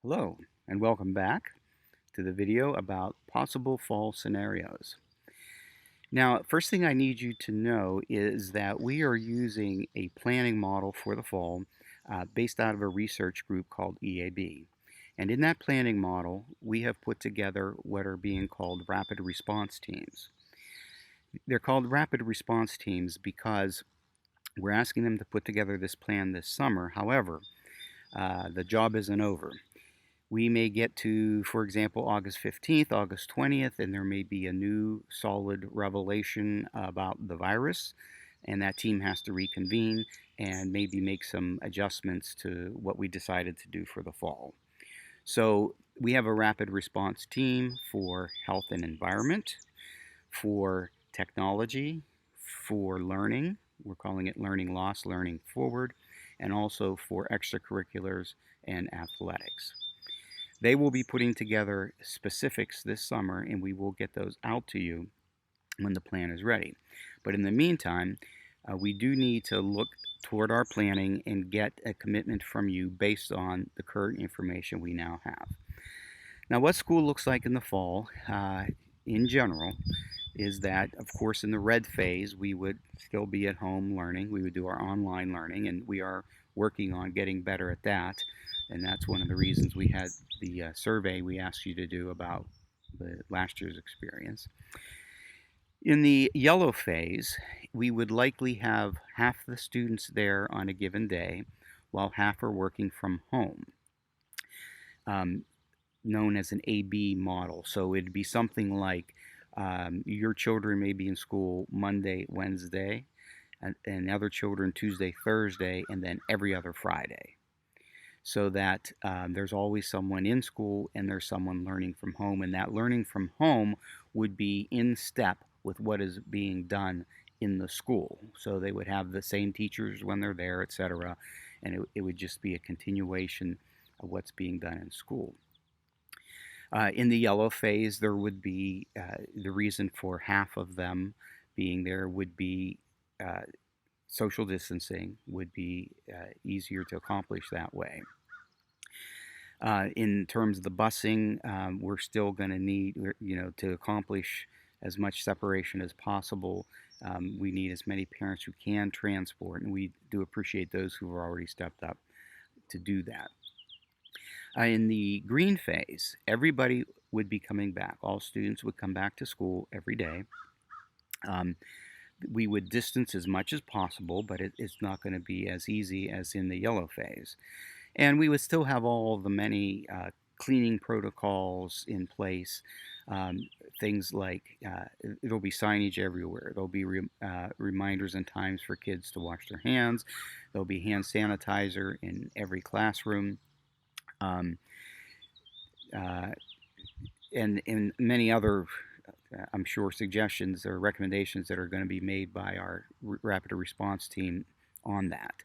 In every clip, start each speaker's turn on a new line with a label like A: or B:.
A: Hello, and welcome back to the video about possible fall scenarios. Now, first thing I need you to know is that we are using a planning model for the fall based out of a research group called EAB. And in that planning model, we have put together what are being called rapid response teams. They're called rapid response teams because we're asking them to put together this plan this summer. However, the job isn't over. We may get to, for example, August 15th, August 20th, and there may be a new solid revelation about the virus, and that team has to reconvene and maybe make some adjustments to what we decided to do for the fall. So we have a rapid response team for health and environment, for technology, for learning. We're calling it learning loss, learning forward, and also for extracurriculars and athletics. They will be putting together specifics this summer, and we will get those out to you when the plan is ready. But in the meantime, we do need to look toward our planning and get a commitment from you based on the current information we now have. Now, what school looks like in the fall, in general, is that, of course, in the red phase, we would still be at home learning. We would do our online learning, and we are working on getting better at that. And that's one of the reasons we had the survey we asked you to do about the last year's experience. In the yellow phase, we would likely have half the students there on a given day, while half are working from home, known as an AB model. So it'd be something like your children may be in school Monday, Wednesday, and other children Tuesday, Thursday, and then every other Friday. So that there's always someone in school and there's someone learning from home, and that learning from home would be in step with what is being done in the school. So they would have the same teachers when they're there, etc., and it would just be a continuation of what's being done in school. In the yellow phase, there would be the reason for half of them being there would be social distancing would be easier to accomplish that way. In terms of the busing, we're still going to need, to accomplish as much separation as possible. We need as many parents who can transport, and we do appreciate those who have already stepped up to do that. In the green phase, everybody would be coming back. All students would come back to school every day. We would distance as much as possible, but it's not going to be as easy as in the yellow phase. And we would still have all the many cleaning protocols in place. Things like there'll be signage everywhere. There'll be reminders and times for kids to wash their hands. There'll be hand sanitizer in every classroom. And many other, I'm sure, suggestions or recommendations that are going to be made by our rapid response team on that.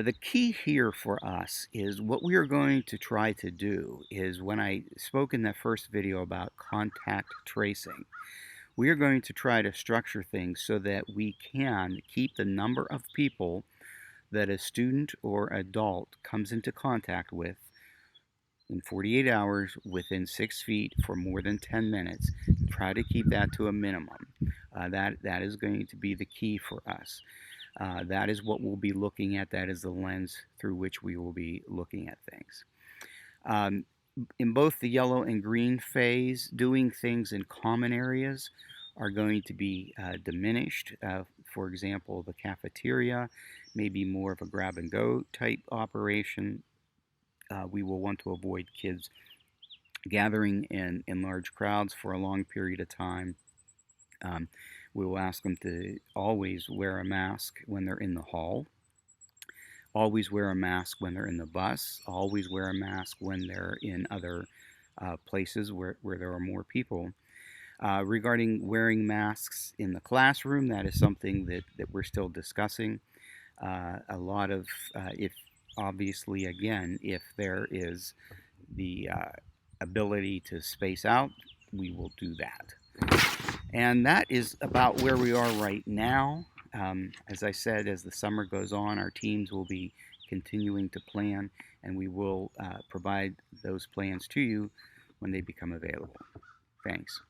A: The key here for us is what we are going to try to do is, when I spoke in that first video about contact tracing, we are going to try to structure things so that we can keep the number of people that a student or adult comes into contact with in 48 hours within 6 feet for more than 10 minutes. Try to keep that to a minimum. That is going to be the key for us. That is what we'll be looking at. That is the lens through which we will be looking at things. In both the yellow and green phase, doing things in common areas are going to be diminished. For example, the cafeteria may be more of a grab-and-go type operation. We will want to avoid kids gathering in large crowds for a long period of time. We will ask them to always wear a mask when they're in the hall, always wear a mask when they're in the bus, always wear a mask when they're in other places where there are more people. Regarding wearing masks in the classroom, that is something that we're still discussing. A lot of, if obviously, again, if there is the ability to space out, we will do that. And that is about where we are right now. As I said, as the summer goes on, our teams will be continuing to plan, and we will provide those plans to you when they become available. Thanks.